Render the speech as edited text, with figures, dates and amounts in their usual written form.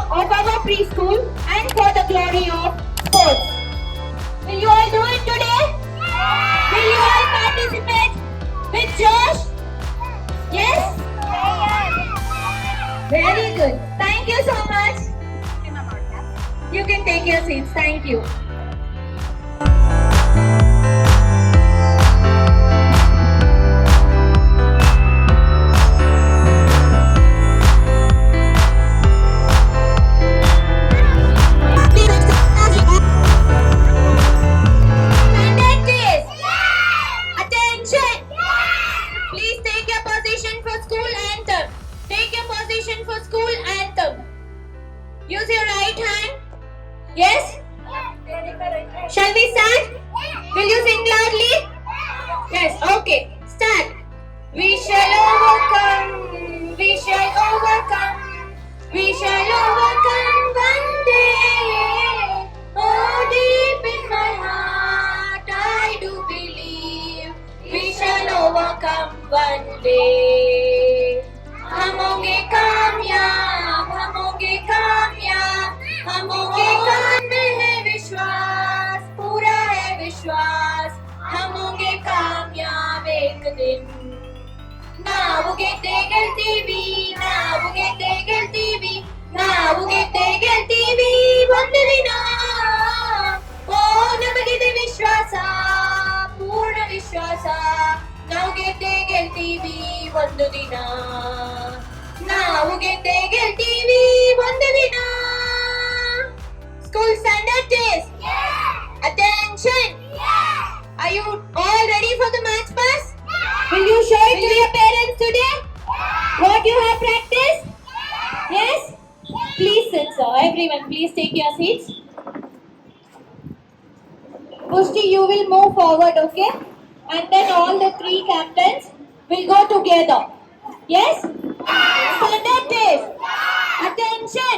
of our preschool and for the glory of sports. Will you all do it today? Will you all participate with Josh? Yes? Very good. Thank you so much. You can take your seats. Thank you. Please take your position for school anthem. Take your position for school anthem. Use your right hand. Yes? Shall we start? Will you sing loudly? Yes, okay. Start. We shall overcome. We shall overcome. We shall overcome one day. Oh, deep in my heart, I do believe we shall overcome one day. हम होंगे कामयाब, हम होंगे कामयाब, हम होंगे कामयाब है विश्वास, पूरा है विश्वास, हम होंगे कामयाब एक दिन. ನಾವು ಗೆಲ್ತೀವಿ, ನಾವು ಗೆಲ್ತೀವಿ, ನಾವು ಗೆಲ್ತೀವಿ ಒಂದು ದಿನ. ಓ ನಮಗಿದೆ ವಿಶ್ವಾಸ, ಪೂರ್ಣ ವಿಶ್ವಾಸ, ನಾವು ಗೆಲ್ತೀವಿ ಒಂದು ದಿನ. ನಾವು ಗೆಲ್ತೀವಿ ಒಂದು ದಿನ. School standard test. Attention. Are you all ready for the maths pass? Will you show it to your parents today? What you have practiced? Yes? Please sit, sir. Everyone, please take your seats. Pushti, you will move forward, okay? And then all the three captains will go together. Yes? Standard test. Attention.